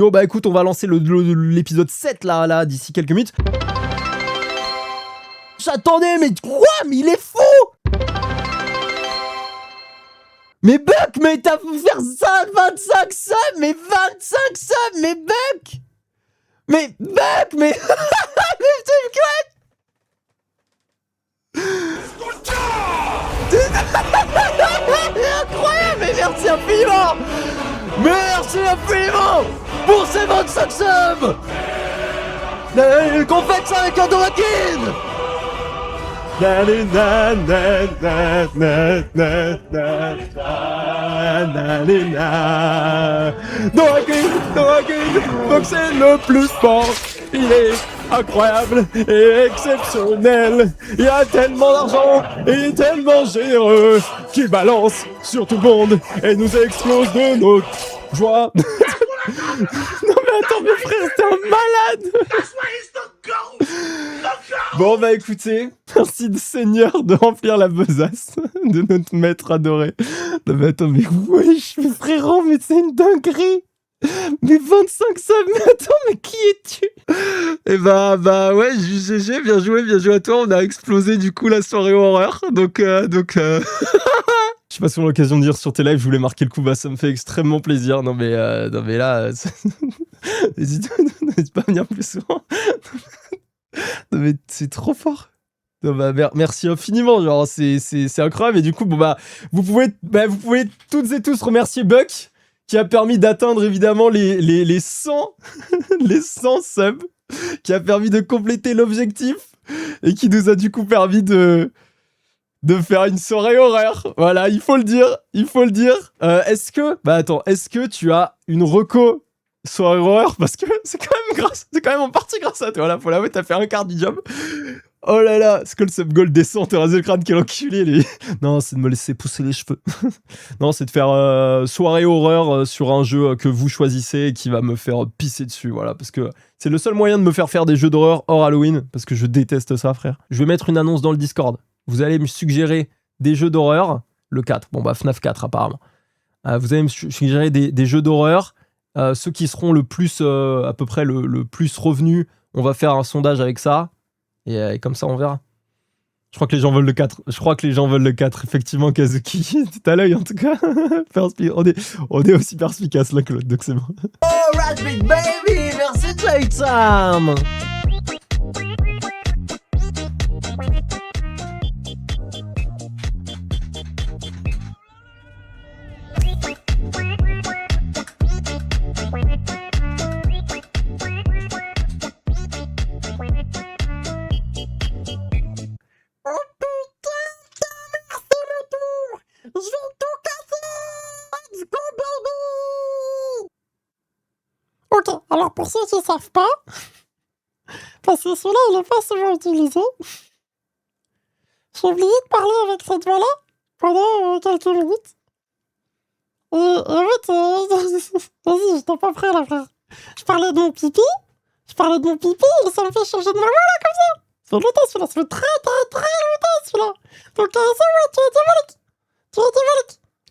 Bon bah écoute, on va lancer l'épisode 7 là, d'ici quelques minutes. J'attendais, mais quoi? Mais il est fou! Mais Buck, mais t'as fait faire ça, 25 subs, mais 25 subs, mais Buck! Mais Buck, mais... mais incroyable, mais merci infiniment! Merci infiniment pour ces 25 subs! Qu'on fête ça avec un Dorakin! Dorakin, donc c'est le plus fort, il est incroyable et exceptionnel, il a tellement d'argent et il est tellement généreux qu'il balance sur tout le monde et nous explose de nos joies. Non mais attends, mes frères, t'es un malade. Bon bah écoutez, merci Seigneur de remplir la besace de notre maître adoré. Non mais attends, mais wesh, mes frérot, mais c'est une dinguerie. Mais 25 subs, mais attends, mais qui es-tu? Et bah ouais, GG, bien joué à toi, on a explosé du coup la soirée horreur, donc je sais pas si on a l'occasion de dire sur tes lives, je voulais marquer le coup, bah ça me fait extrêmement plaisir, non mais là, n'hésite pas à venir plus souvent. Non mais c'est trop fort. Non bah merci infiniment, genre c'est incroyable, et du coup bon bah vous pouvez toutes et tous remercier Buck qui a permis d'atteindre évidemment les 100 les 100 subs, qui a permis de compléter l'objectif et qui nous a du coup permis de faire une soirée horreur. Voilà, il faut le dire. Est-ce que tu as une reco soirée horreur? Parce que c'est quand même en partie grâce à toi. Voilà, faut l'avouer, t'as fait un quart du job. Oh là là, Skull Sub Gold descend, t'es rasé le crâne, quel enculé, lui. Non, c'est de me laisser pousser les cheveux. Non, c'est de faire soirée horreur sur un jeu que vous choisissez et qui va me faire pisser dessus, voilà, parce que c'est le seul moyen de me faire des jeux d'horreur hors Halloween, parce que je déteste ça, frère. Je vais mettre une annonce dans le Discord. Vous allez me suggérer des jeux d'horreur, le 4, bon bah FNAF 4 apparemment. Vous allez me suggérer des jeux d'horreur, ceux qui seront le plus, à peu près le plus revenus, on va faire un sondage avec ça. Et comme ça, on verra. Je crois que les gens veulent le 4. Effectivement, Kazuki, t'as l'œil en tout cas. On est aussi perspicace là, Claude, donc c'est bon. Oh, Raspberry Baby, merci Playtime. Ok, alors pour ceux qui ne savent pas, parce que celui-là il n'est pas souvent utilisé, j'ai oublié de parler avec cette voix-là pendant quelques minutes. Et en fait, vas-y, j'étais pas prêt là, frère. Je parlais de mon pipi, et ça me fait changer de ma voix là, comme ça. Ça fait longtemps celui-là, ça fait très longtemps celui-là. Donc ça va, tu es diabolique.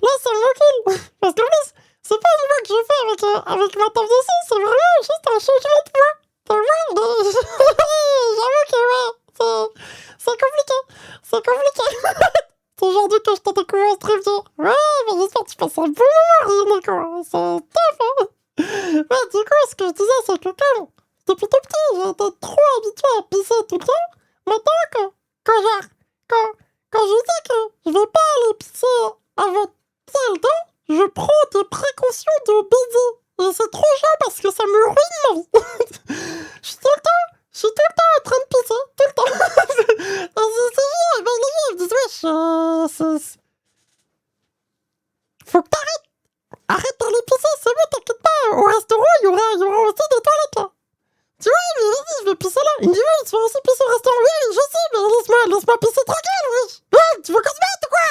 Là, ça me recule. Parce qu'en plus, c'est pas une voix que je fais avec ma taf de son, c'est vraiment juste un changement de voix. Ta voix, j'avoue que ouais, c'est compliqué. C'est le genre de que je t'ai découvert en stream. Ouais, mais j'espère que tu passes un bon moment, Nico. C'est top, hein. Ouais, du coup, ce que je disais, c'est que comme, depuis tout petit, j'ai été trop habitué à pisser tout le temps. Maintenant, quand je sais que je vais pas aller pisser avec le temps, je prends des précautions de baiser. Et c'est trop chiant parce que ça me ruine ma vie. Je suis tout le temps en train de pisser. Tout le temps. C'est chiant. Ben, les gens ils me disent, wesh, faut que t'arrêtes. Arrête d'aller pisser, c'est bon, t'inquiète pas. Au restaurant, il y aura aussi des toilettes là. Tu vois, mais vas-y, je vais pisser là. Il me dit, oui, tu vas aussi pisser au restaurant. Oui, je sais, mais laisse-moi pisser tranquille, wesh. Ouais, tu veux qu'on se mette ou quoi?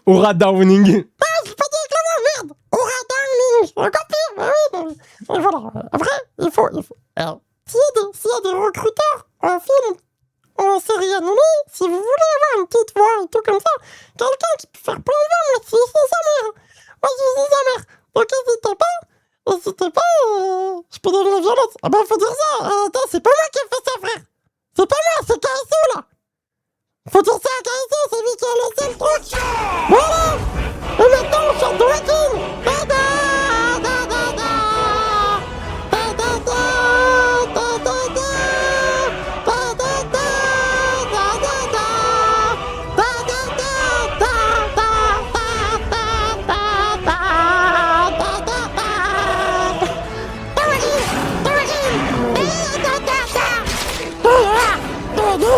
Aura Downing. Ah, j'ai pas dit avec la voix, merde. Aura Downing. Encore pire, mais oui. Et voilà. Après, il faut. Alors, s'il y a des recruteurs en film, en série animée, si vous voulez avoir une petite voix et tout comme ça, quelqu'un qui peut faire plein de voix, moi, c'est sa mère. Moi, je suis sa mère. Donc, n'hésitez pas. N'hésitez pas, je peux donner la violence. Ah bah faut dire ça, attends, c'est pas moi qui ai fait ça, frère. C'est pas moi, c'est KSO, là. Faut dire ça à KSO, c'est lui qui a laissé le truc. Voilà. Et maintenant, on chante de Wacken. Da da da da da. Da da da da da da. Da da da da da da. Da da da da da da da da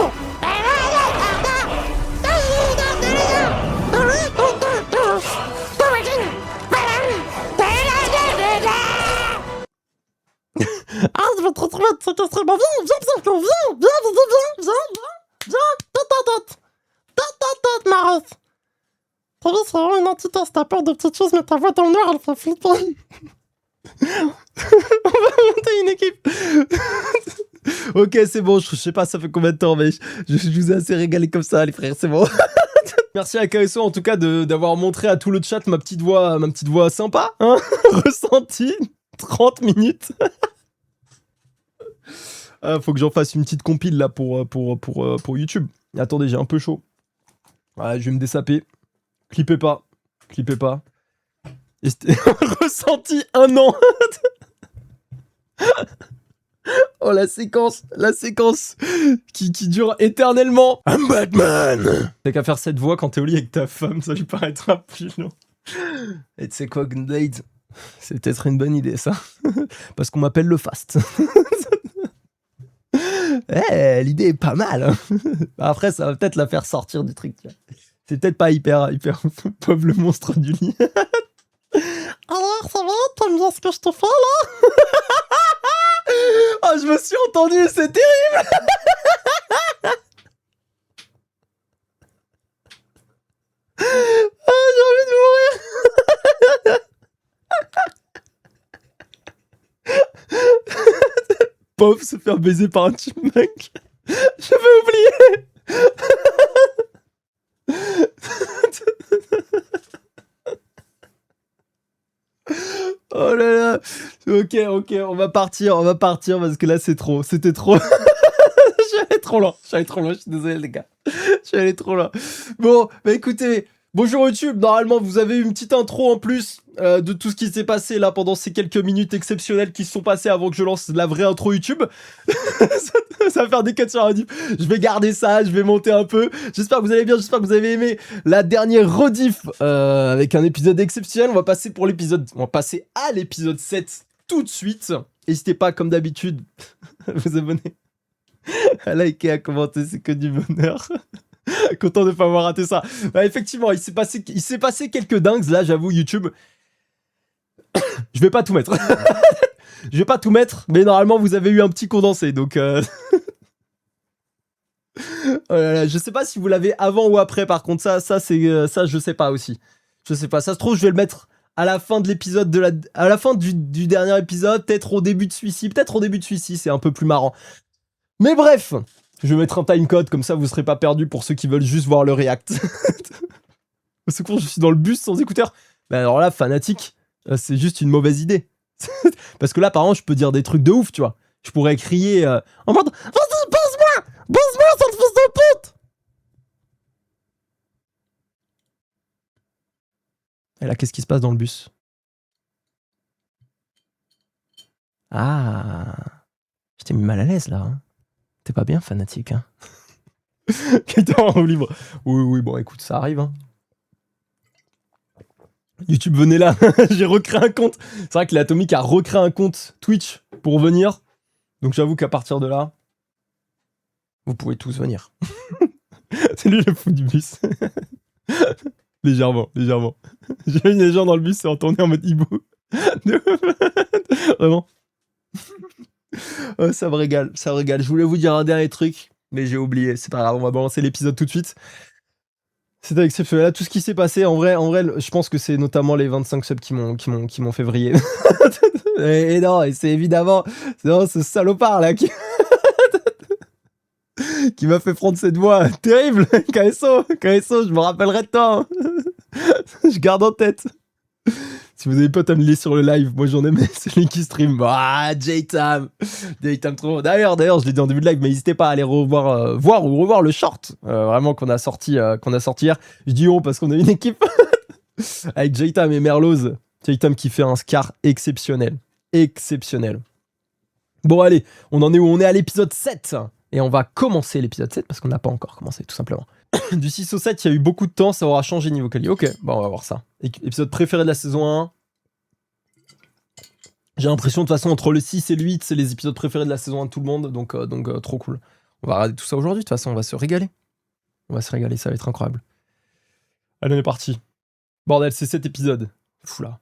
Ah, je vais trop vite, c'est castré. Bah, viens, Psycho, viens, tête, Maros. T'as vu, c'est vraiment une antithèse, t'as peur de petites choses, mais ta voix dans le noir, elle fait flipper. On va monter une équipe. Ok, c'est bon, je sais pas ça fait combien de temps, mais je vous ai assez régalé comme ça, les frères, c'est bon. Merci à KSO en tout cas d'avoir montré à tout le chat ma petite voix sympa, hein. Ressenti 30 minutes. Faut que j'en fasse une petite compile là pour YouTube. Attendez, j'ai un peu chaud. Ouais, je vais me dessaper. Clippez pas. Et c'était ressenti 1 an. Oh, la séquence qui dure éternellement. I'm Batman. T'as qu'à faire cette voix quand t'es au lit avec ta femme, ça lui paraîtra plus long. Et tu sais quoi, Gunblade, c'est peut-être une bonne idée, ça. Parce qu'on m'appelle le Fast. Eh, l'idée est pas mal. Hein. Après, ça va peut-être la faire sortir du truc. C'est peut-être pas hyper pauvre le monstre du lit. Alors, ça va? T'aimes bien ce que je te fais, là? Oh, je me suis entendu, c'est terrible. Ah, j'ai envie de mourir. Pauvre se faire baiser par un chipmunk. Je vais oublier. Oh là là. Ok, on va partir parce que là c'était trop. Je suis allé trop loin, je suis désolé les gars. Je suis allé trop loin. Bon, bah écoutez, bonjour YouTube, normalement vous avez eu une petite intro en plus de tout ce qui s'est passé là pendant ces quelques minutes exceptionnelles qui se sont passées avant que je lance la vraie intro YouTube. Ça va faire des cuts sur la diff. Je vais garder ça, je vais monter un peu. J'espère que vous allez bien, j'espère que vous avez aimé la dernière rediff avec un épisode exceptionnel. On va passer à l'épisode 7 tout de suite. N'hésitez pas comme d'habitude à vous abonner, à liker, à commenter, c'est que du bonheur. Content de pas avoir raté ça. Bah, effectivement, il s'est passé quelques dingues là, j'avoue, YouTube. Je vais pas tout mettre. Je vais pas tout mettre, mais normalement vous avez eu un petit condensé, donc oh là là, je sais pas si vous l'avez avant ou après. Par contre, ça je sais pas aussi. Je sais pas. Ça se trouve, je vais le mettre à la fin de l'épisode à la fin du dernier épisode, peut-être au début de celui-ci, c'est un peu plus marrant. Mais bref, je vais mettre un timecode comme ça, vous serez pas perdus pour ceux qui veulent juste voir le react. Au secours, je suis dans le bus sans écouteurs. Ben alors là, fanatique, c'est juste une mauvaise idée. Parce que là, par exemple, je peux dire des trucs de ouf, tu vois. Je pourrais crier en mode vas-y, baise-moi, sale fils de pute. Et là, qu'est-ce qui se passe dans le bus? Ah, je t'ai mis mal à l'aise là. Hein. T'es pas bien, fanatique. Hein. Quelqu'un en roue libre. Oui, bon, écoute, ça arrive. Hein. YouTube, venez là. J'ai recréé un compte. C'est vrai que l'Atomique a recréé un compte Twitch pour venir. Donc j'avoue qu'à partir de là, vous pouvez tous venir. C'est lui le fou du bus. légèrement. J'ai vu les gens dans le bus se retourner en mode hibou. Vraiment. Oh, ça me régale. Je voulais vous dire un dernier truc, mais j'ai oublié. C'est pas grave, on va balancer l'épisode tout de suite. C'était exceptionnel. Là, tout ce qui s'est passé, en vrai, je pense que c'est notamment les 25 subs qui m'ont fait vriller. et non, et c'est évidemment ce salopard là qui m'a fait prendre cette voix terrible. KSO, je me rappellerai de toi. Hein. Je garde en tête. Si vous avez pas à me laisser sur le live, moi j'en ai, mais c'est lui qui stream. Ah, J-Tam trop. D'ailleurs, je l'ai dit en début de live, mais n'hésitez pas à aller revoir le short, vraiment qu'on a sorti hier. Je dis parce qu'on a une équipe avec J-Tam et Merloz. J-Tam qui fait un scar exceptionnel. Bon allez, on en est où? On est à l'épisode 7. Et on va commencer l'épisode 7 parce qu'on n'a pas encore commencé, tout simplement. Du 6 au 7, il y a eu beaucoup de temps, ça aura changé niveau quali. Ok, bon, on va voir ça. Épisode préféré de la saison 1. J'ai l'impression, de toute façon, entre le 6 et le 8, c'est les épisodes préférés de la saison 1 de tout le monde, donc trop cool. On va regarder tout ça aujourd'hui, de toute façon, on va se régaler. Ça va être incroyable. Allez, on est parti. Bordel, c'est 7 épisodes. Foula.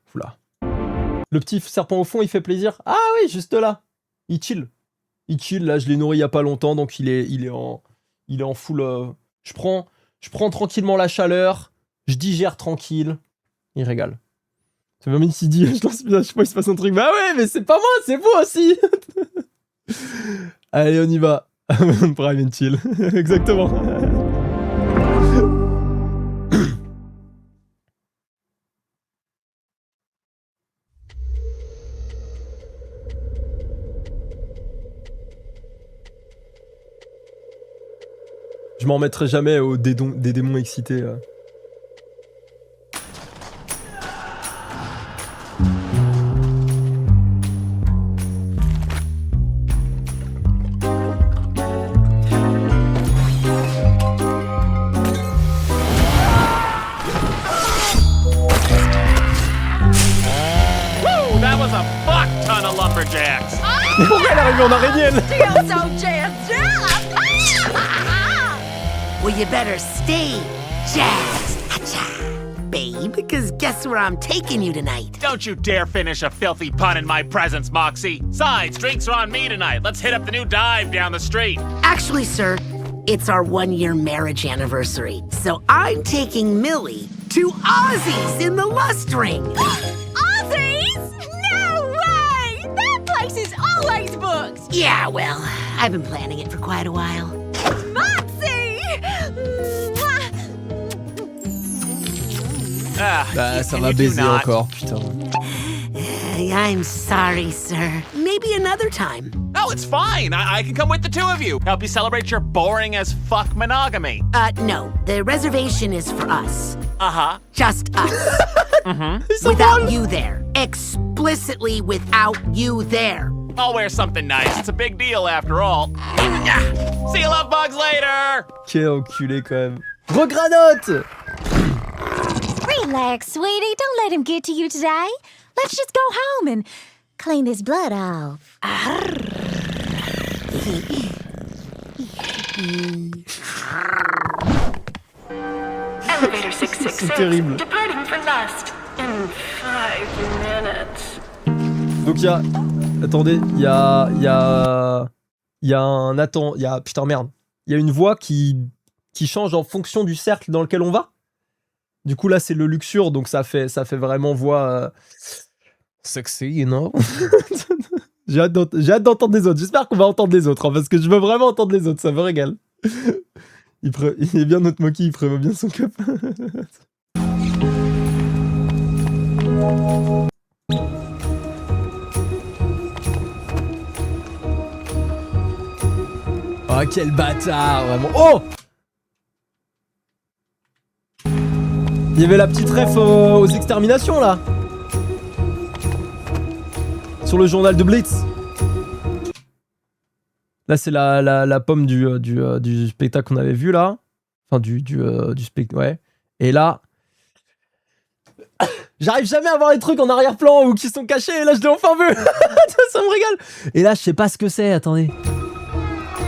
Le petit serpent au fond, il fait plaisir. Ah oui, juste là. Il chill, là, je l'ai nourri il y a pas longtemps, donc il est en full... Je prends tranquillement la chaleur, je digère tranquille, il régale. C'est même s'il dit, je lance, je sais pas, il se passe un truc, bah ouais, mais c'est pas moi, c'est vous aussi. Allez, on y va. Prime and chill, exactement. Je m'en remettrai jamais des démons excités. Mais pourquoi elle est arrivée en araignée, elle? Well, you better stay jazzed, babe, because guess where I'm taking you tonight? Don't you dare finish a filthy pun in my presence, Moxie. Sides, drinks are on me tonight. Let's hit up the new dive down the street. Actually, sir, it's our 1-year marriage anniversary, so I'm taking Millie to Ozzy's in the Lust Ring. Ozzy's? No way! That place is always booked! Yeah, well, I've been planning it for quite a while. Moxie! Bah, ça can va you do baiser not? encore, putain. I'm sorry, sir. Maybe another time. No, it's fine. I can come with the two of you. Help you celebrate your boring as fuck monogamy. No, the reservation is for us. Uh-huh. Just us. Without you there. Explicitly without you there. I'll wear something nice. It's a big deal after all. See you love bugs later! Quel enculé quand même. Regranote. Relax, sweetie. Don't let him get to you today. Let's just go home and clean his blood off. Elevator 666. C'est terrible. Departing for Lust in 5 minutes. Donc il y a... Attendez, il y a Putain merde. Il y a une voix qui change en fonction du cercle dans lequel on va. Du coup là c'est le Luxure, donc ça fait vraiment voix... sexy, you know. J'ai hâte d'entendre les autres. J'espère qu'on va entendre les autres, hein, parce que je veux vraiment entendre les autres, ça me régale. Il est bien notre Moki, il prévoit bien son cup. Oh, quel bâtard, vraiment. Oh! Il y avait la petite ref aux exterminations, là. Sur le journal de Blitz. Là, c'est la pomme du spectacle qu'on avait vu, là. Enfin, du spectacle, ouais. Et là... J'arrive jamais à voir les trucs en arrière-plan ou qui sont cachés, et là, je l'ai enfin vu. Ça me régale. Et là, je sais pas ce que c'est, attendez.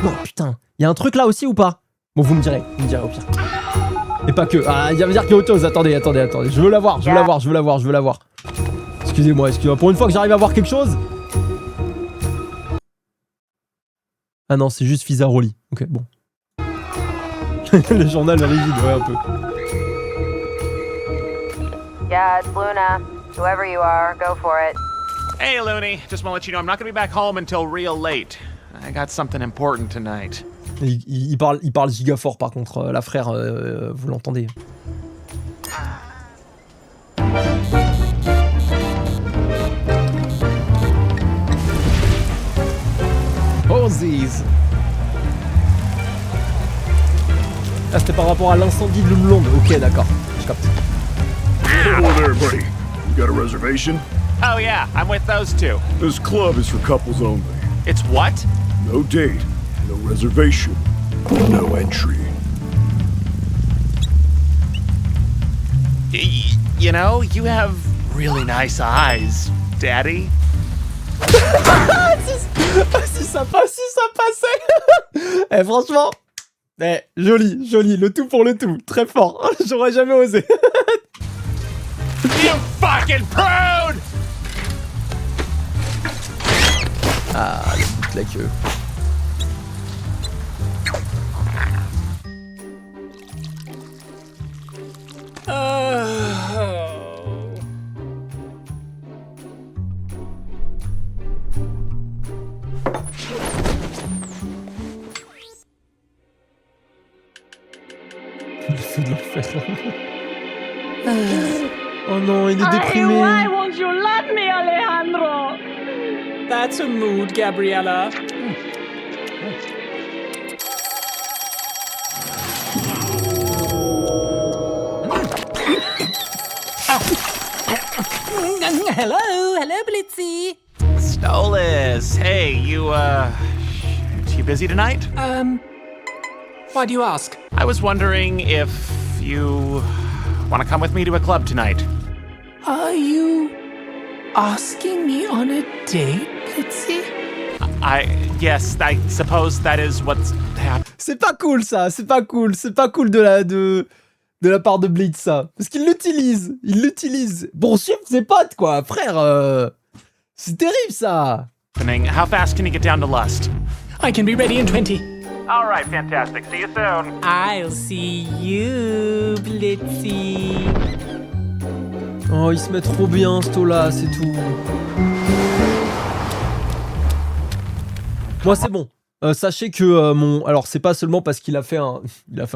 Non, putain. Il y a un truc là aussi ou pas? Bon, vous me direz au pire. Et pas que. Ah, il va me dire qu'il y a autre chose. Attendez. Je veux la voir. Excusez-moi. Pour une fois que j'arrive à voir quelque chose. Ah non, c'est juste Fizzaroli. Ok, bon. Le journal est rigide, ouais, un peu. Yeah, it's Luna. Whoever you are, go for it. Hey, Looney. Just want to let you know I'm not going to be back home until real late. I got something important tonight. Il parle giga fort par contre, la frère, vous l'entendez. Aussies. Ah, c'était par rapport à l'incendie de Lumlong. Ok, d'accord. Je capte. Hello there, buddy. You got a reservation? Oh, yeah, I'm with those two. This club is for couples only. It's what? No date, no reservation, no entry. You know, you have really nice eyes, Daddy. Si ça passait. Eh, franchement. Eh, joli, joli. Le tout pour le tout. Très fort. J'aurais jamais osé. You fucking prude! Ah, le bout de la queue. Le feu de l'enfer. Oh non, il est déprimé. Why won't you let me, Alejandro? That's a mood, Gabriella. Hello, Blitzy. Stolas, hey, you busy tonight? Why do you ask? I was wondering if you want to come with me to a club tonight. Are you asking me on a date, Blitzy? Yes, I suppose that is what's happened. C'est pas cool ça, c'est pas cool de la part de Blitz ça. Parce qu'il l'utilise. Bon, suivre ses potes quoi, frère. C'est terrible ça. How fast can you get down to Lust? I can be ready in 20. All right, fantastic. See you soon. I'll see you, Blitzy. Oh, il se met trop bien, Stolas, c'est tout. Moi, c'est bon. Sachez que mon... Alors, c'est pas seulement parce qu'il a fait un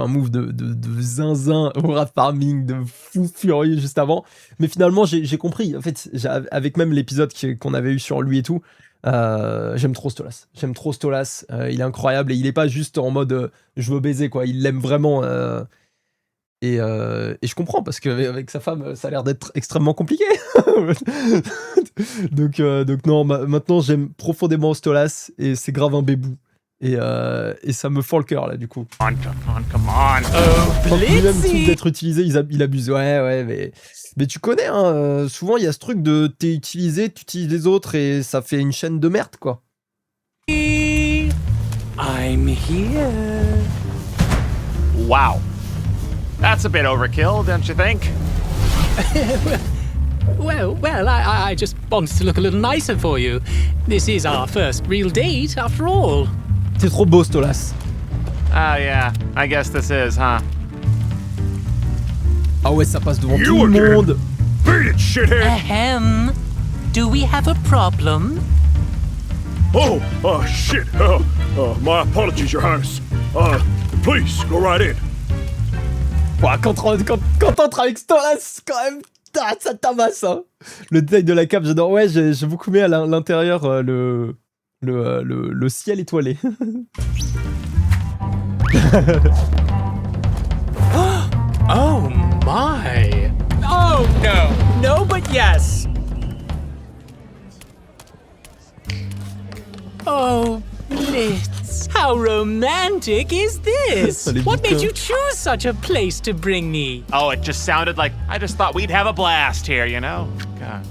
move de zinzin au rap farming, de fou furieux juste avant, mais finalement, j'ai compris. En fait, avec même l'épisode qu'on avait eu sur lui et tout, j'aime trop Stolas. Il est incroyable et il est pas juste en mode je veux baiser, quoi. Il l'aime vraiment. Et je comprends parce qu'avec sa femme, ça a l'air d'être extrêmement compliqué. donc non, maintenant j'aime profondément Stolas et c'est grave un bébou. Et ça me fend le cœur là du coup. Come on. Quand lui-même trouve d'être utilisé, il abuse. Ouais, mais tu connais, hein, souvent il y a ce truc de t'es utilisé, tu utilises les autres et ça fait une chaîne de merde quoi. I'm here. Wow. That's a bit overkill, don't you think? Well, I just wanted to look a little nicer for you. This is our first real date, after all. T'es trop beau, Stolas. Oh, yeah. I guess this is, huh? Ah ouais, ça passe devant tout le monde. Beat it, shithead! Ahem. Do we have a problem? Oh, shit. My apologies, Your Highness. Please, go right in. Ouais, quand t'entres avec Stolas, quand même, ça tabasse, hein. Le détail de la cape, j'adore. Ouais, j'ai beaucoup aimé à l'intérieur le ciel étoilé. Oh my! Oh no, but yes! Oh, Blitz, how romantic is this? What made you choose such a place to bring me? Oh, it just sounded like I just thought we'd have a blast here, you know? God.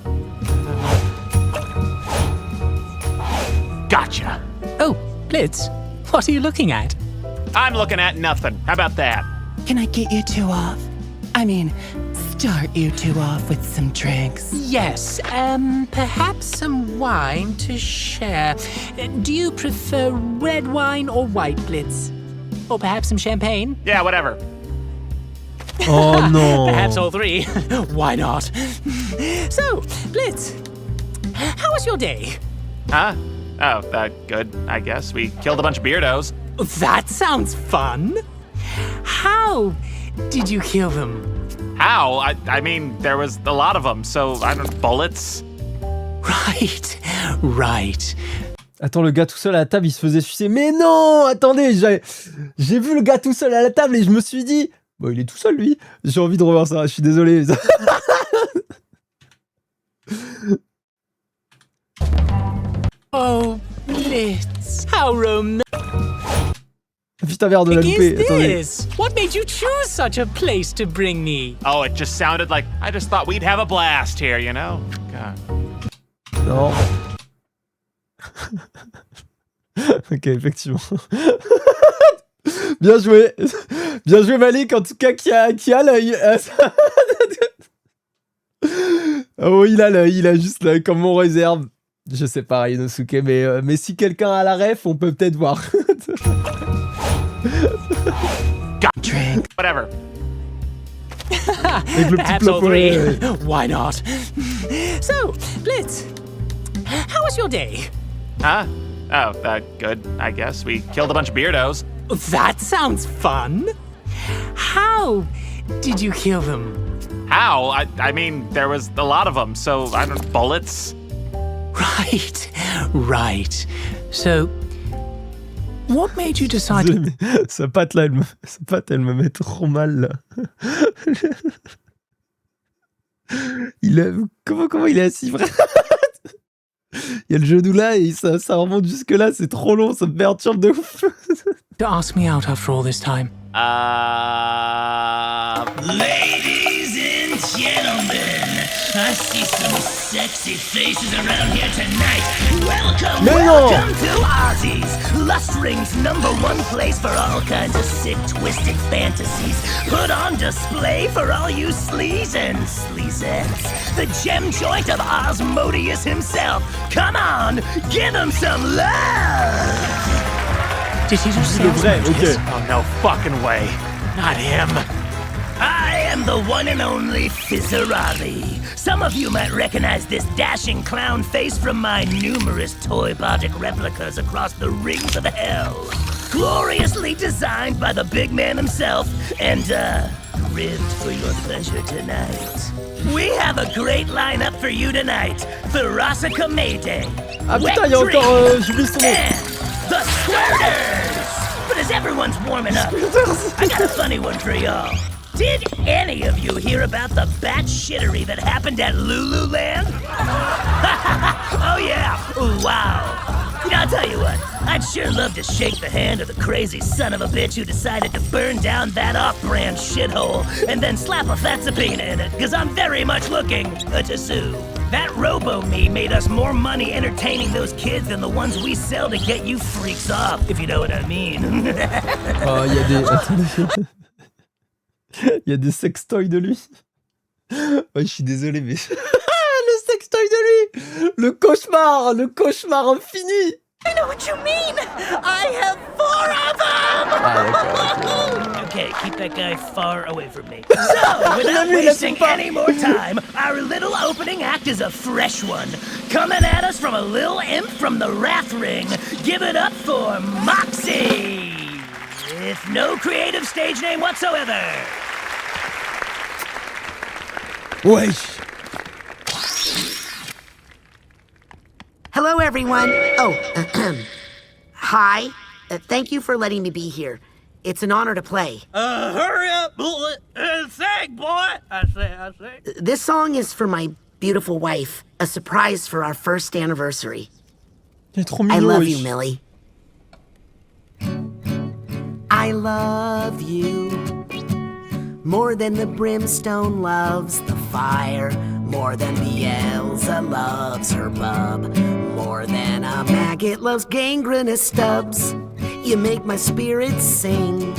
Gotcha. Oh, Blitz, what are you looking at? I'm looking at nothing. How about that? Can I get you two off? I mean, start you two off with some drinks. Yes, perhaps some wine to share. Do you prefer red wine or white, Blitz? Or perhaps some champagne? Yeah, whatever. Oh no. Perhaps all three. Why not? So, Blitz, how was your day? Huh? Oh, good, I guess. We killed a bunch of beardos. That sounds fun. How did you kill them? How? I mean, there was a lot of them, so I don't... Bullets? Right. Attends, le gars tout seul à la table, il se faisait sucer. Mais non, attendez, j'ai vu le gars tout seul à la table et je me suis dit, bon, il est tout seul lui. J'ai envie de revoir ça. Je suis désolé. Oh, Blitz, how romantic Putain, verre de la is loupée. Attendez. this? What made you choose such a place to bring me? Oh, it just sounded like I just thought we'd have a blast here, you know? God. Non. Ok, effectivement. Bien joué. Bien joué, Malik, en tout cas, qui a l'œil. Oh, il a l'œil, il a juste l'œil comme mon réserve. Je sais pas, Inosuke, mais si quelqu'un a la ref, on peut peut-être voir. Drink. Whatever. Avec le petit Perhaps all three. plafond. Why not? So, Blitz, how was your day? Huh? Oh, good, I guess. We killed a bunch of beardos. That sounds fun. How did you kill them? How? I mean, there was a lot of them, so I don't bullets. Right. So, what made you decide to... Désolé, mais sa patte là, elle me met trop mal là. Comment il est assis, frère? Il y a le genou là et ça remonte jusque là, c'est trop long, ça me perturbe de ouf. to ask me out after all this time? Ladies and gentlemen, I see some sexy faces around here tonight. Welcome to Ozzy's, Lust Ring's #1 place for all kinds of sick, twisted fantasies. Put on display for all you sleaze and sleazettes. The gem joint of Osmodius himself. Come on, give him some love! Did he just say Okay. Oh, no fucking way. Not him. I am the one and only Fizzerati. Some of you might recognize this dashing clown face from my numerous toy-botic replicas across the rings of hell. Gloriously designed by the big man himself and, ribbed for your pleasure tonight. We have a great lineup for you tonight. Thurasica Mayday. Ah Wet putain, il y a Dream, encore... j'oublie son nom. and the Squirters! But as everyone's warming up, I got a funny one for y'all. Did any of you hear about the bat shittery that happened at Lululand? Oh yeah, wow. You know, I'll tell you what, I'd sure love to shake the hand of the crazy son of a bitch who decided to burn down that off-brand shithole and then slap a fat subpoena in it, because I'm very much looking to sue. That robo-me made us more money entertaining those kids than the ones we sell to get you freaks off, if you know what I mean. Oh, il y a des... Attendez. Il y a des sextoys de lui. Ouais, je suis désolé, mais... Le sextoy de lui. Le cauchemar infini. I know what you mean! I have 4 of them! Ah, d'accord. Okay, keep that guy far away from me. So, without wasting any more time, our little opening act is a fresh one. Coming at us from a little imp from the Wrath Ring. Give it up for Moxie! With no creative stage name whatsoever. Wesh. Hello, everyone. Oh, hi. Thank you for letting me be here. It's an honor to play. Hurry up, bullet, and sing, boy! I say. This song is for my beautiful wife, a surprise for our first anniversary. Il est trop I mignon, love wesh. you, Millie. I love you more than the brimstone loves the fire, more than Bielsa loves her bub, more than a maggot loves gangrenous stubs. You make my spirit sing.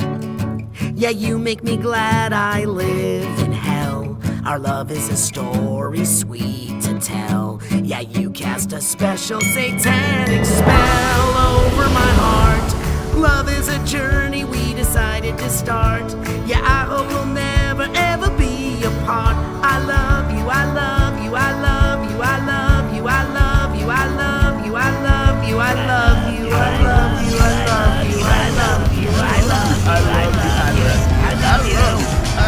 Yeah, you make me glad I live in hell. Our love is a story sweet to tell. Yeah, you cast a special satanic spell over my heart. Love is a journey we decided to start. Yeah, I hope we'll never ever be apart. I love you, I love you, I love you, I love you, I love you, I love you, I love you, I love you, I love you, I love you, I love you, I love you, I love you, I love you.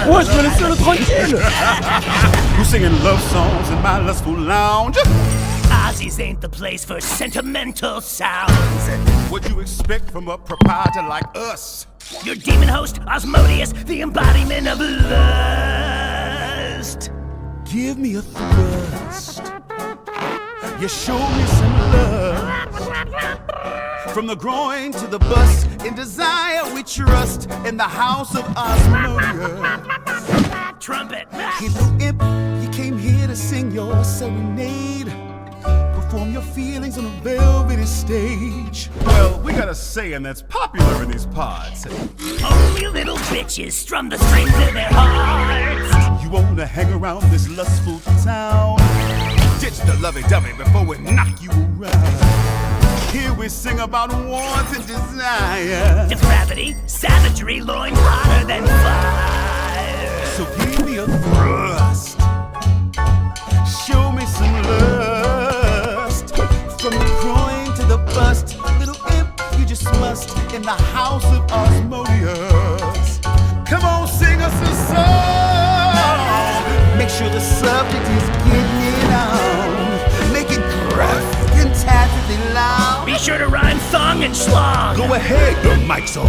Ouais, je me laisse le tranquille. You singing love songs in my lustful lounge. I Aussies ain't the place for sentimental sounds. What'd you expect from a proprietor like us? Your demon host, Osmodius, the embodiment of lust. Give me a thrust. You show me some love. From the groin to the bust, in desire we trust in the house of Osmodius. Trumpet. Hey, little imp, you came here to sing your serenade. Perform your feelings on a velvety stage. Well, we got a saying that's popular in these parts. Only little bitches strum the strings of their hearts. You wanna hang around this lustful town? Ditch the lovey-dovey before we knock you around. Here we sing about wants and desire. Depravity, savagery, loin hotter than fire. So give me a thrust. Show me some lust. From the groin to the bust, little imp, you just must in the house of Osmodius. Come on, sing us a song. Make sure the subject is getting it on. Make it graphic and tacitly loud. Be sure to rhyme thong and schlong. Go ahead, your mic's on.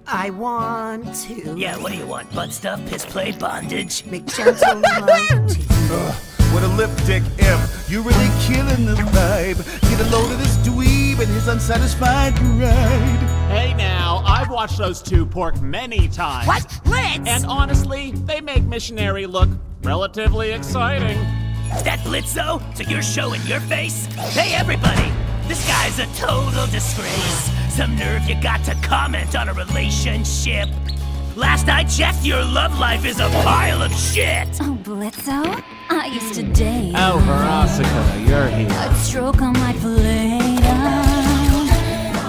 I want to. Yeah, what do you want? Butt stuff, piss play, bondage? Make gentle love to you. What a lipstick imp, you're really killing the vibe. Get a load of this dweeb and his unsatisfied pride. Hey now, I've watched those two pork many times. What? Blitz! And honestly, they make missionary look relatively exciting. Is that Blitzo? So you're showing your face? Hey everybody, this guy's a total disgrace. Some nerve you got to comment on a relationship. Last I checked, your love life is a pile of shit. Oh, Blitzo? I used to date. Oh, Veronica, you're here. I'd stroke on my Play-Doh.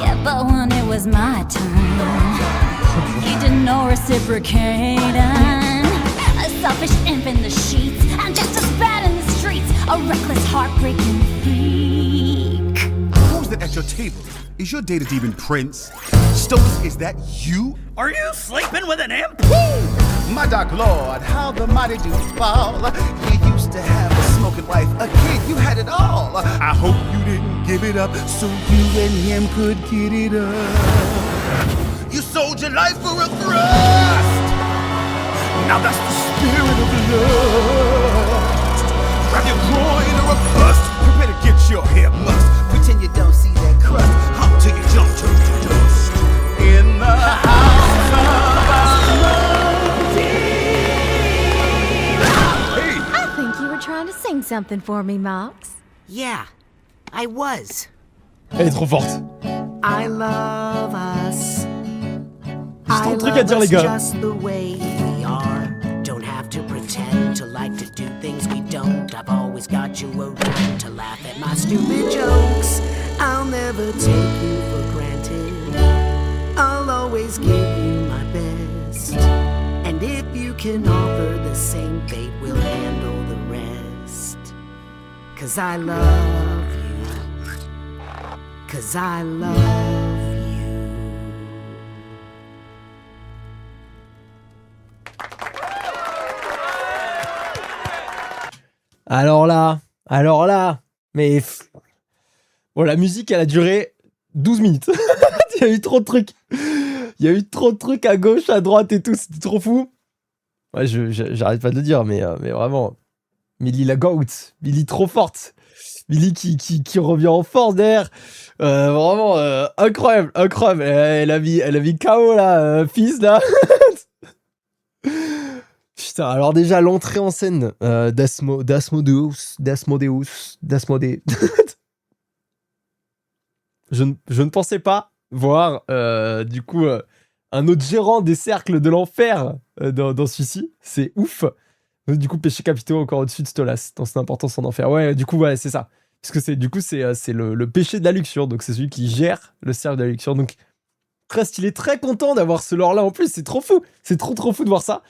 Yeah, but when it was my turn, you did no reciprocating. A selfish imp in the sheets, and just as bad in the streets. A reckless, heartbreaking freak. Who's that at your table? Is your data demon Prince? Stones, is that you? Are you sleeping with an imp? My dark lord, how the mighty do fall. You used to have a smoking wife, a kid, you had it all. I hope you didn't give it up so you and him could get it up. You sold your life for a thrust. Now that's the spirit of lust. Grab your groin or a bust. Prepare to get your hair mussed. Pretend you don't see that crust. Hump till you jump to the dust. In the house of I think you were trying to sing something for me, Mox. Yeah, I was. Elle est trop forte. I love us. Juste un truc à dire, les gars. Just the way we are. Don't have to pretend to like to do things we don't. I've always got you around to laugh at my stupid jokes. I'll never take you for granted. I'll always give you my best. And if you can offer the same fate, we'll handle the rest. 'Cause I love you. 'Cause I love you. Alors là, mais... Bon, la musique, elle a duré 12 minutes. Il y a eu trop de trucs. Il y a eu trop de trucs à gauche, à droite et tout, c'était trop fou. Ouais, j'arrête pas de le dire, mais vraiment... Millie la goat, Millie trop forte. Millie qui revient en force derrière. Vraiment, incroyable. Elle a mis KO, là, fils, là. Putain, alors déjà, l'entrée en scène d'Asmodeus. Je ne pensais pas voir, du coup, un autre gérant des cercles de l'enfer dans celui-ci. C'est ouf. Du coup, péché capitaux encore au-dessus de Stolas, dans son importance en enfer. Ouais, du coup, ouais, c'est ça. Parce que c'est le péché de la luxure. Donc, c'est celui qui gère le cercle de la luxure. Donc, très stylé, très content d'avoir ce lore-là en plus. C'est trop fou. C'est trop fou de voir ça.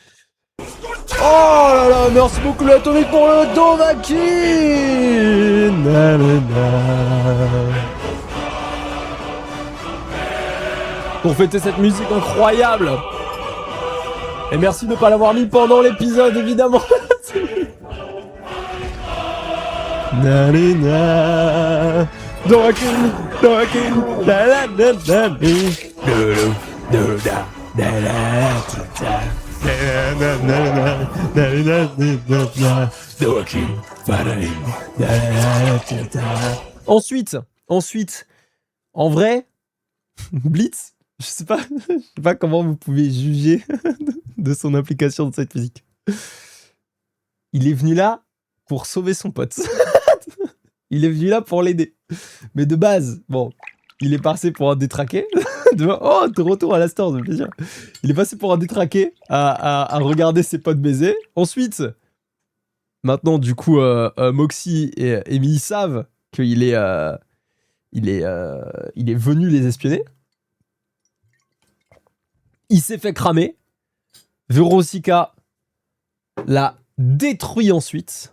Oh là là, merci beaucoup l'Atomique pour le Dovaki. Pour fêter cette musique incroyable. Et merci de ne pas l'avoir mis pendant l'épisode, évidemment. Na-na-na. Dorokin, la la la la la. Ensuite, en vrai, Blitz, je sais pas comment vous pouvez juger de son implication dans cette musique. Il est venu là pour sauver son pote. Il est venu là pour l'aider. Mais de base, bon, il est passé pour un détraqué. Oh, de retour à la store, de plaisir. Il est passé pour un détraqué à regarder ses potes baiser. Ensuite, maintenant, du coup, Moxie et Emily savent qu'il est, il est venu les espionner. Il s'est fait cramer. Veronica l'a détruit ensuite.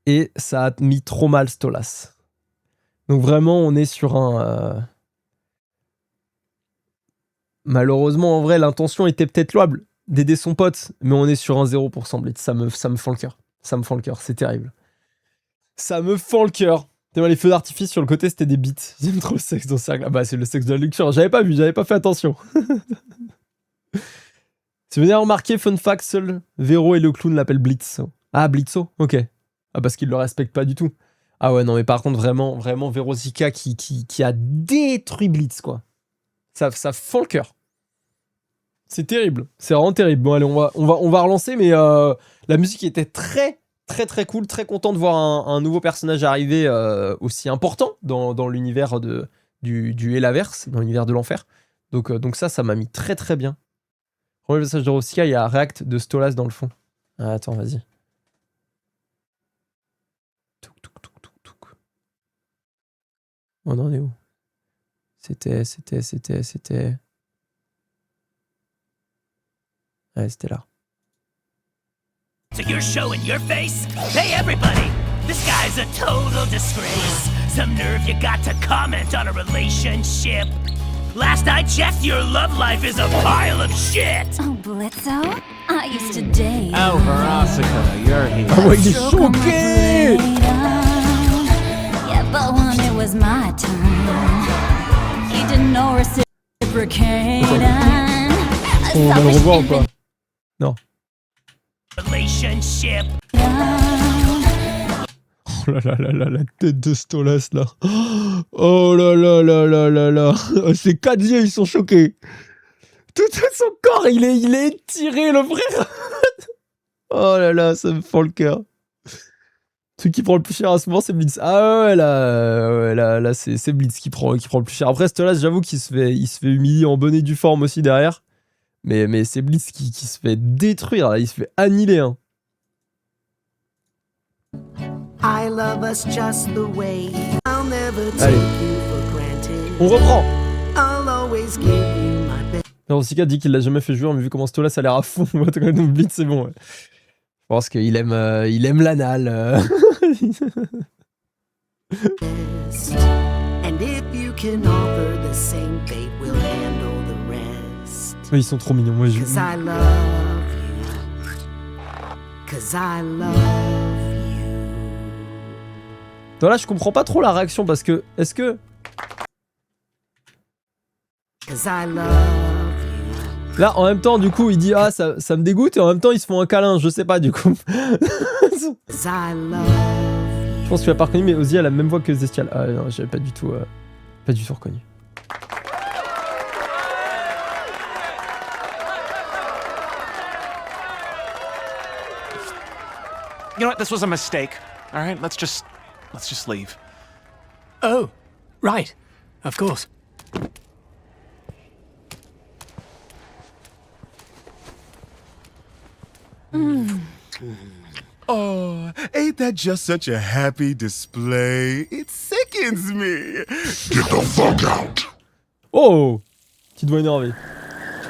Et ça a mis trop mal Stolas. Donc vraiment, on est sur un... Malheureusement, en vrai, l'intention était peut-être louable d'aider son pote, mais on est sur un 0% Blitz. Ça me fend le cœur. Ça me fend le cœur, c'est terrible. Ça me fend le cœur. Les feux d'artifice sur le côté, c'était des bites. J'aime trop le sexe dans ce cercle. Ah bah, c'est le sexe de la luxure. J'avais pas vu, j'avais pas fait attention. Si vous avez remarqué, fun fact, seul Véro et le clown l'appellent Blitzo. Ah, Blitzo, ok. Ah, parce qu'il le respecte pas du tout. Ah ouais, non, mais par contre, vraiment Veronica qui a détruit Blitz, quoi. Ça fend le cœur. C'est terrible. C'est vraiment terrible. Bon, allez, on va relancer, mais la musique était très cool. Très content de voir un nouveau personnage arriver aussi important dans l'univers du Helaverse, dans l'univers de l'enfer. Donc ça m'a mis très bien. Premier message de Veronica, il y a un react de Stolas dans le fond. Ah, attends, vas-y. On en est où? C'était... Ouais, c'était là. So you're showing your face? Hey everybody! This guy's a total disgrace. Some nerve you got to comment on a relationship. Last I checked, your love life is a pile of shit! Oh, Blitzo? I used to date. Oh, Veronica, you're here. Ah ouais, il est choqué! Yeah, but when it was my turn, you didn't know reciprocate. On va le revoir ou pas? Non. Relationship. Oh là là, la tête de Stolas là. Oh là là. Ces 4 yeux, ils sont choqués. Tout son corps, il est étiré, le frère. Oh là là, ça me fend le cœur. Celui qui prend le plus cher à ce moment, c'est Blitz. Ah ouais, là c'est Blitz qui prend le plus cher. Après, Stolas, j'avoue qu'il se fait humilier en bonne et due forme aussi derrière. Mais c'est Blitz qui se fait détruire, là. Il se fait annihiler, hein. I love us just the way. I'll never take you for granted. On reprend. I'll always give you my best. Veronica dit qu'il l'a jamais fait jouer, mais vu comment Stolas a l'air à fond, donc Blitz, c'est bon. Ouais. Je pense qu'il aime l'anal. And if you can offer the same fate, we'll handle the rest. Mais ils sont trop mignons, moi je... Cause I love you. Cause I love you. Non, là je comprends pas trop la réaction parce que... Est-ce que... Cause I love you. Là en même temps du coup il dit ah ça me dégoûte et en même temps ils se font un câlin, je sais pas du coup. Cause I love you. Je pense que tu l'as pas reconnu mais Ozzy a la même voix que Zestial. Ah non j'avais pas du tout reconnu. You know what? This was a mistake. All right, let's just leave. Oh, right. Of course. Oh, ain't that just such a happy display? It sickens me. Get the fuck out. Oh, petite voix énervée.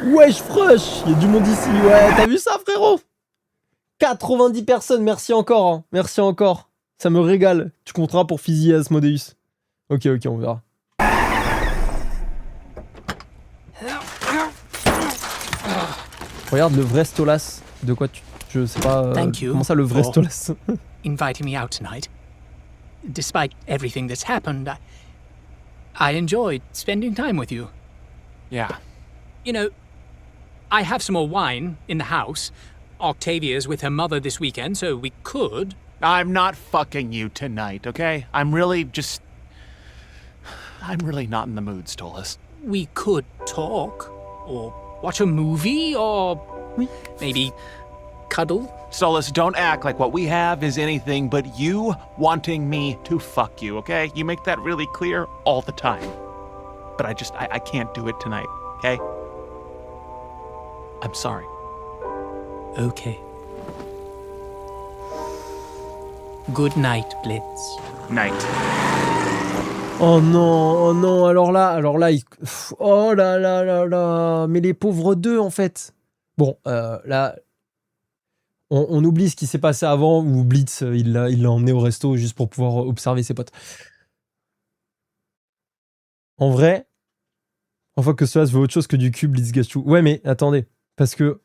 Wesh fresh, il y a du monde ici. Ouais, t'as vu ça frérot? 90 personnes, merci encore. Hein. Merci encore. Ça me régale. Tu compteras pour fusiller Asmodeus. Ok, on verra. Regarde le vrai Stolas. De quoi tu Je sais pas Thank you comment ça le vrai for Stolas. inviting me out tonight. Despite everything that's happened, I enjoyed spending time with you. Yeah. You know, I have some more wine in the house. Octavia's with her mother this weekend, so we could. I'm not fucking you tonight, okay? I'm really not in the mood, Stolas. We could talk, or watch a movie, or maybe cuddle. Stolas, don't act like what we have is anything but you wanting me to fuck you, okay? You make that really clear all the time. But I can't do it tonight, okay? I'm sorry. Okay. Good night, Blitz. Night. Oh non, alors là, oh là là là là, mais les pauvres deux en fait. Bon, là, on oublie ce qui s'est passé avant où Blitz, il l'a emmené au resto juste pour pouvoir observer ses potes. En vrai, enfin que cela se veut autre chose que du cul, Blitz Gachou. Ouais, mais attendez, parce que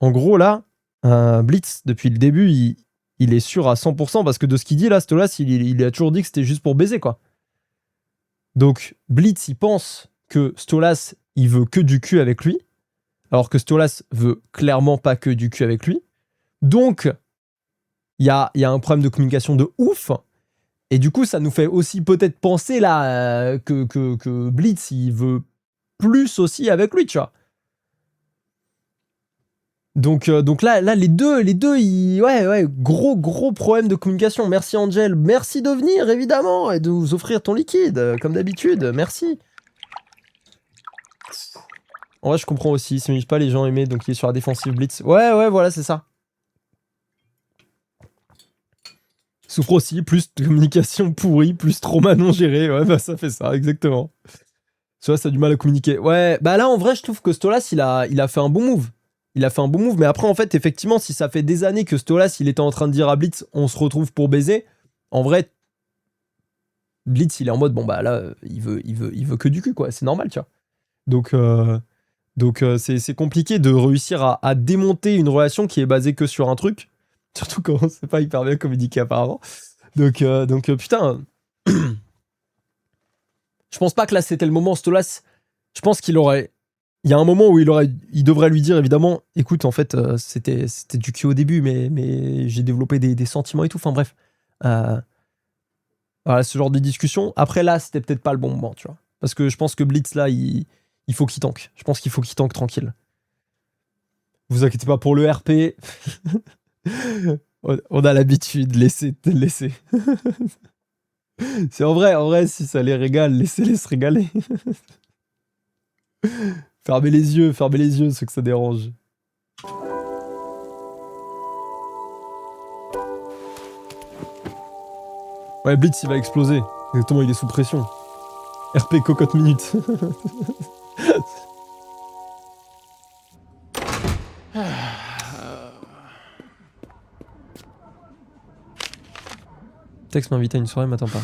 en gros là, Blitz depuis le début, il est sûr à 100% parce que de ce qu'il dit là, Stolas, il a toujours dit que c'était juste pour baiser quoi. Donc Blitz, il pense que Stolas, il veut que du cul avec lui, alors que Stolas veut clairement pas que du cul avec lui. Donc, il y a un problème de communication de ouf. Et du coup, ça nous fait aussi peut-être penser là que Blitz, il veut plus aussi avec lui, tu vois. Donc là, les deux, ouais, gros problème de communication. Merci Angel, merci de venir évidemment et de nous offrir ton liquide comme d'habitude. Merci. En vrai, je comprends aussi. Il s'imagine pas les gens aimés, donc il est sur la défensive Blitz. Ouais, voilà, c'est ça. Souffre aussi, plus de communication pourrie, plus trauma non géré. Ouais, bah ça fait ça, exactement. Ça a du mal à communiquer. Ouais, bah là en vrai, je trouve que Stolas, il a fait un bon move. Mais après, en fait, effectivement, si ça fait des années que Stolas, il était en train de dire à Blitz, on se retrouve pour baiser, en vrai, Blitz, il est en mode, bon, bah là, il veut que du cul, quoi. C'est normal, tu vois. Donc c'est compliqué de réussir à démonter une relation qui est basée que sur un truc. Surtout quand c'est pas hyper bien communiqué, apparemment. Donc putain. Je pense pas que là, c'était le moment, Stolas. Je pense qu'il aurait... Il y a un moment où il devrait lui dire, évidemment, écoute, en fait, c'était du cul au début, mais j'ai développé des sentiments et tout. Enfin, bref. Voilà, ce genre de discussion. Après, là, c'était peut-être pas le bon moment, tu vois. Parce que je pense que Blitz, là, il faut qu'il tanque. Je pense qu'il faut qu'il tanque tranquille. Vous inquiétez pas pour le RP. On a l'habitude, laissez. C'est en vrai, si ça les régale, laissez-les se régaler. Fermez les yeux, ceux que ça dérange. Ouais, Blitz, il va exploser. Exactement, il est sous pression. RP cocotte minute. Tex m'invite à une soirée, m'attends pas.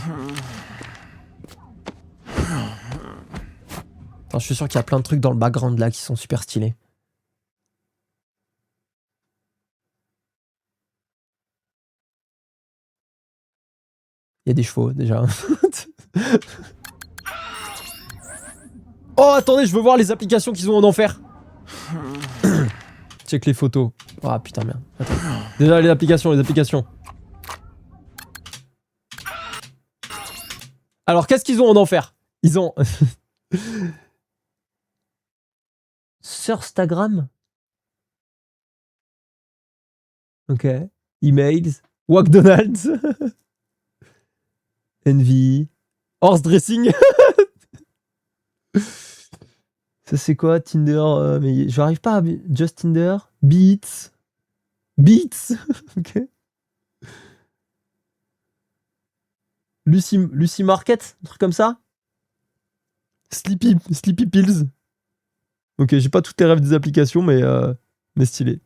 Attends, je suis sûr qu'il y a plein de trucs dans le background là qui sont super stylés. Il y a des chevaux déjà. Oh, attendez, je veux voir les applications qu'ils ont en enfer. Check les photos. Ah putain, merde. Attends. Déjà, les applications. Alors, qu'est-ce qu'ils ont en enfer? Ils ont... Surstagram. Ok. Emails. McDonald's. Envy. Horse dressing. Ça c'est quoi? Tinder. Mais j'arrive pas à... Just Tinder. Beats. Ok. Lucy Market. Un truc comme ça. Sleepy Pills. Ok, j'ai pas toutes les rêves des applications, mais stylé.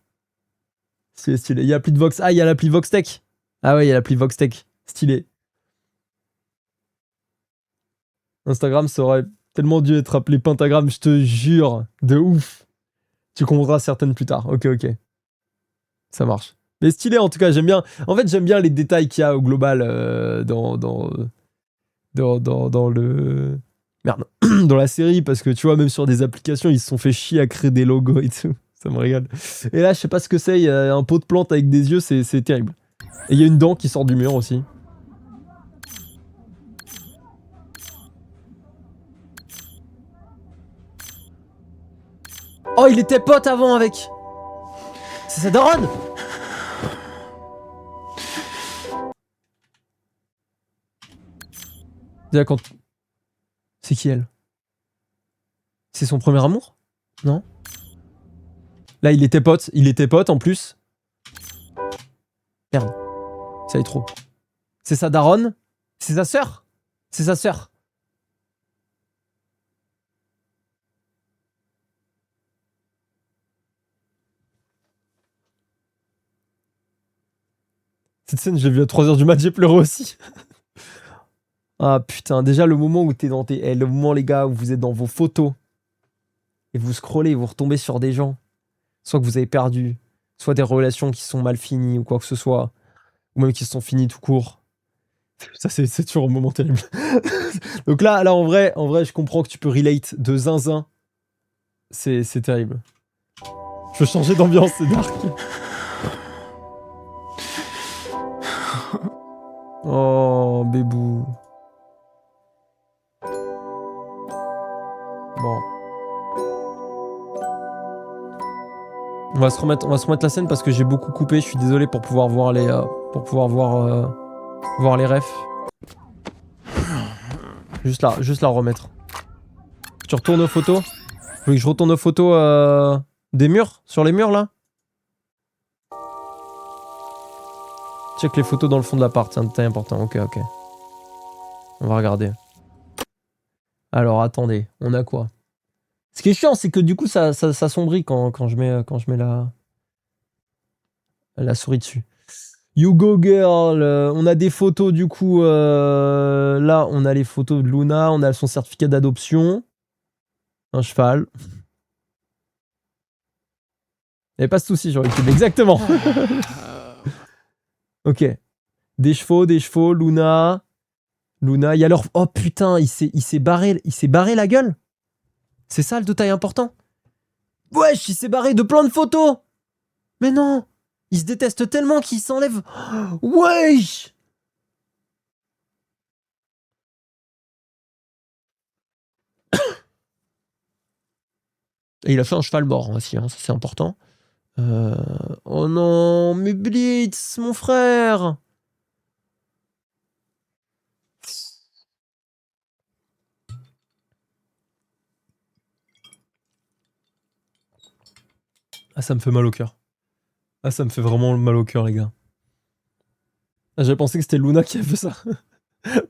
Stylé. Il y a l'appli de Vox. Ah, il y a l'appli Voxtech. Ah ouais, il y a l'appli Voxtech. Stylé. Instagram, ça aurait tellement dû être appelé Pentagram, je te jure. De ouf. Tu comprendras certaines plus tard. Ok. Ça marche. Mais stylé en tout cas, j'aime bien. En fait, j'aime bien les détails qu'il y a au global dans le... Merde. Dans la série, parce que tu vois, même sur des applications, ils se sont fait chier à créer des logos et tout. Ça me régale. Et là, je sais pas ce que c'est, il y a un pot de plante avec des yeux, c'est terrible. Et il y a une dent qui sort du mur aussi. Oh, il était pote avant avec... C'est sa daronne. Déjà quand... C'est qui elle? C'est son premier amour? Non? Là, il était pote en plus. Merde. Ça y est trop. C'est sa daronne? C'est sa sœur? C'est sa sœur. Cette scène, je l'ai vue à 3h du mat', j'ai pleuré aussi. Ah putain, déjà le moment où t'es dans tes... le moment les gars où vous êtes dans vos photos et vous scrollez et vous retombez sur des gens, soit que vous avez perdu, soit des relations qui sont mal finies ou quoi que ce soit, ou même qui se sont finies tout court. Ça c'est toujours un moment terrible. Donc là en vrai, je comprends que tu peux relate de zinzin. C'est terrible. Je veux changer d'ambiance, c'est dark. Oh, bébou. Bon. On va se remettre la scène parce que j'ai beaucoup coupé. Je suis désolé pour pouvoir voir les voir les refs. Juste la remettre. Tu retournes aux photos? Vous voulez que je retourne aux photos des murs? Sur les murs là? Check les photos dans le fond de l'appart, c'est un détail important. Ok. On va regarder. Alors attendez, on a quoi? Ce qui est chiant, c'est que du coup ça sombrit quand je mets la souris dessus. You go girl, on a des photos du coup. Là, on a les photos de Luna, on a son certificat d'adoption. Un cheval. Il n'y avait pas de soucis sur YouTube, exactement. Ok. Des chevaux, Luna. Il y a leur... Oh putain, il s'est barré la gueule. C'est ça le détail important. Wesh, il s'est barré de plein de photos. Mais non, il se déteste tellement qu'il s'enlève. Wesh. Et il a fait un cheval mort aussi, hein, ça c'est important. Oh non, mais Blitz, mon frère. Ah, ça me fait mal au cœur. Ah, ça me fait vraiment mal au cœur, les gars. Ah, j'avais pensé que c'était Luna qui avait fait ça.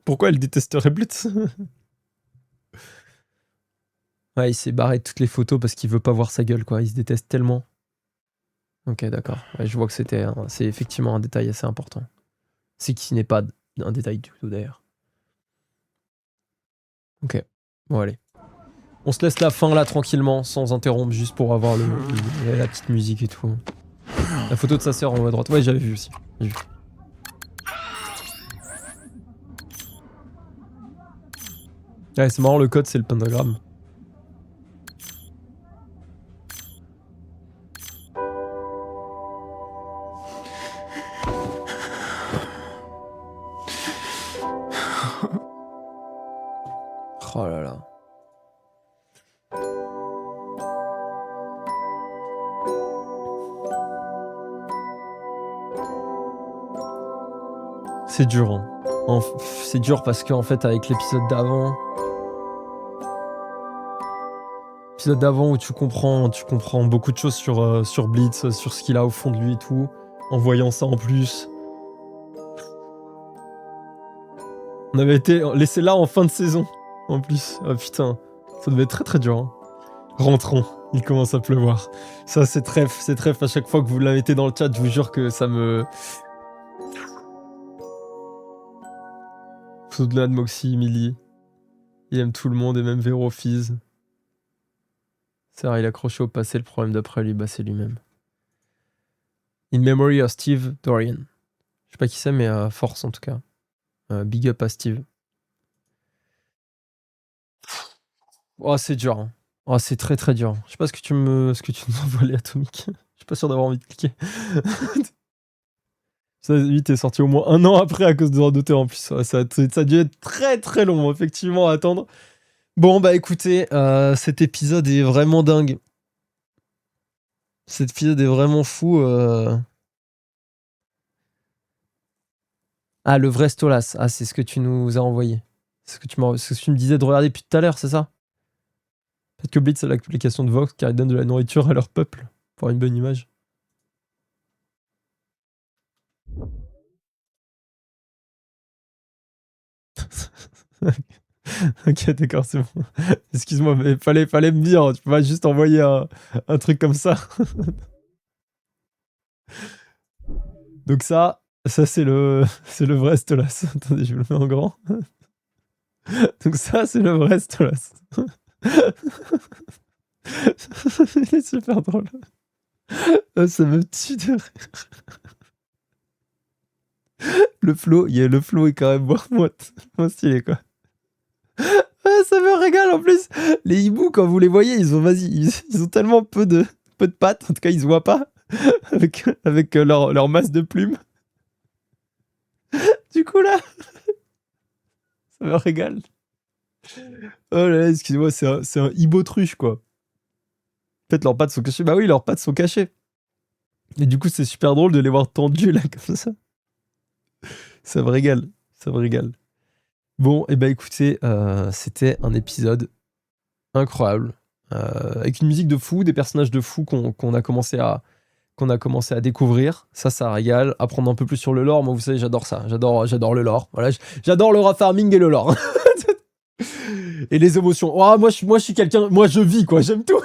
Pourquoi elle détesterait Blitz? Ouais, il s'est barré de toutes les photos parce qu'il veut pas voir sa gueule, quoi. Il se déteste tellement. Ok, d'accord. Ouais, je vois que c'est effectivement un détail assez important. C'est qui n'est pas un détail du tout, d'ailleurs. Ok. Bon, allez. On se laisse la fin, là, tranquillement, sans interrompre, juste pour avoir la petite musique et tout. La photo de sa sœur en haut à droite. Ouais, j'avais vu aussi. J'ai vu. Ouais, c'est marrant, le code, c'est le pentagramme. Oh là là. C'est dur, hein. C'est dur parce qu'en fait, avec l'épisode d'avant... L'épisode d'avant où tu comprends beaucoup de choses sur Blitz, sur ce qu'il a au fond de lui et tout, en voyant ça en plus. On avait été laissé là en fin de saison, en plus. Ah putain, ça devait être très très dur. Hein. Rentrons, il commence à pleuvoir. Ça c'est trèfle à chaque fois que vous la mettez dans le chat, je vous jure que ça me... Au-delà de Moxie, Millie. Il aime tout le monde et même Véro Fizz. C'est vrai, il est accroché au passé, le problème d'après lui, bah c'est lui-même. In memory of Steve Dorian. Je sais pas qui c'est, mais force en tout cas. Big up à Steve. Oh, c'est dur. Hein. Oh, c'est très très dur. Je sais pas ce que tu nous envoies, les Atomic. Je suis pas sûr d'avoir envie de cliquer. Ça, lui, t'es sorti au moins 1 an après à cause de Droit d'auteur en plus. Ouais, ça a dû être très très long, effectivement, à attendre. Bon, bah écoutez, cet épisode est vraiment dingue. Cet épisode est vraiment fou. Ah, le vrai Stolas. Ah, c'est ce que tu nous as envoyé. C'est ce que tu me disais de regarder depuis tout à l'heure, c'est ça? Peut-être que Blitz a l'application de Vox car ils donnent de la nourriture à leur peuple pour une bonne image. Ok, d'accord, c'est bon. Excuse-moi, mais fallait me dire. Tu peux pas juste envoyer un truc comme ça. Donc ça c'est le vrai Stolas. Attendez, je vais le mettre en grand. Donc ça, c'est le vrai Stolas. Il est super drôle. Ça me tue de rire. Le flow est quand même moins stylé, quoi. Ah, ça me régale en plus. Les hiboux, quand vous les voyez, ils ont tellement peu de pattes. En tout cas, ils se voient pas avec leur masse de plumes. Du coup, là, ça me régale. Oh là là, excusez-moi, c'est un hibotruche, quoi. Peut-être leurs pattes sont cachées. Bah oui, leurs pattes sont cachées. Et du coup, c'est super drôle de les voir tendus, là, comme ça. Ça me régale. Bon, et bah écoutez, c'était un épisode incroyable. Avec une musique de fou, des personnages de fou qu'on a commencé à découvrir. Ça régale. Apprendre un peu plus sur le lore. Moi, vous savez, j'adore ça. J'adore le lore. Voilà, j'adore le farming et le lore. Et les émotions. Oh, moi, je suis quelqu'un... Moi, je vis, quoi. J'aime tout.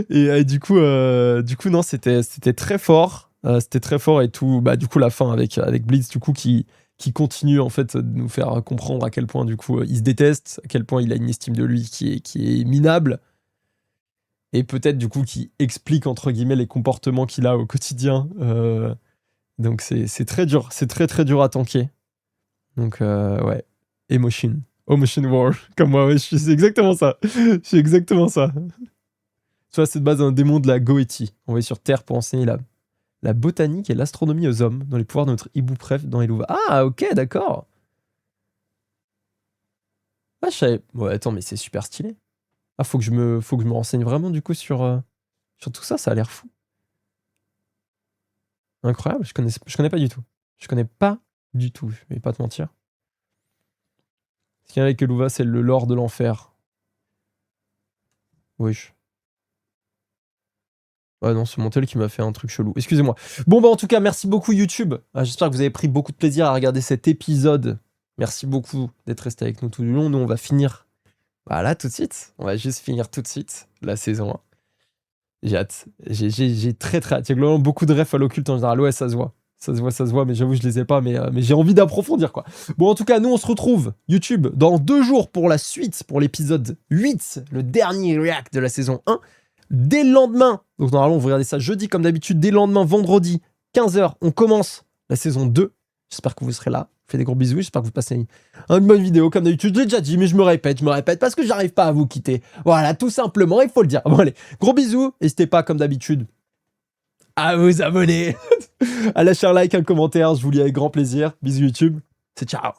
Et du coup, non, c'était très fort. C'était très fort et tout. Bah, du coup, la fin avec Blitz, du coup, qui continue, en fait, de nous faire comprendre à quel point, du coup, il se déteste, à quel point il a une estime de lui qui est minable. Et peut-être, du coup, qui explique, entre guillemets, les comportements qu'il a au quotidien. Donc, c'est très dur. C'est très, très dur à tanker. Donc, ouais. Emotion War. Comme moi, ouais, c'est exactement ça. Je suis exactement ça. Soit c'est de base un démon de la Goetie, envoyé sur Terre pour enseigner la botanique et l'astronomie aux hommes, dans les pouvoirs de notre hibou préf dans Eluva. Ah, ok, d'accord. Ah, je savais... Ouais, attends, mais c'est super stylé. Ah, faut que je me renseigne vraiment, du coup, sur tout ça. Ça a l'air fou. Incroyable, je connais pas du tout. Je connais pas du tout, je vais pas te mentir. Ce qu'il y a avec Eluva, c'est le lore de l'enfer. Wesh. Ouais, non, c'est mon tel qui m'a fait un truc chelou. Excusez-moi. Bon, bah, en tout cas, merci beaucoup, YouTube. J'espère que vous avez pris beaucoup de plaisir à regarder cet épisode. Merci beaucoup d'être resté avec nous tout du long. Nous, on va finir. Voilà, tout de suite. On va juste finir tout de suite la saison 1. J'ai hâte. J'ai très, très hâte. Il y a globalement beaucoup de refs à l'occulte en général. Ouais, ça se voit. Ça se voit, mais j'avoue, je les ai pas. Mais j'ai envie d'approfondir, quoi. Bon, en tout cas, nous, on se retrouve, YouTube, dans 2 jours pour la suite, pour l'épisode 8, le dernier react de la saison 1. Dès le lendemain, donc normalement vous regardez ça jeudi comme d'habitude, dès le lendemain, vendredi, 15h, on commence la saison 2. J'espère que vous serez là. Je fais des gros bisous, j'espère que vous passez une bonne vidéo comme d'habitude. Je l'ai déjà dit, mais je me répète parce que j'arrive pas à vous quitter. Voilà, tout simplement, il faut le dire. Bon allez, gros bisous, n'hésitez pas comme d'habitude à vous abonner, à lâcher un like, un commentaire, je vous lis avec grand plaisir. Bisous YouTube, c'est ciao.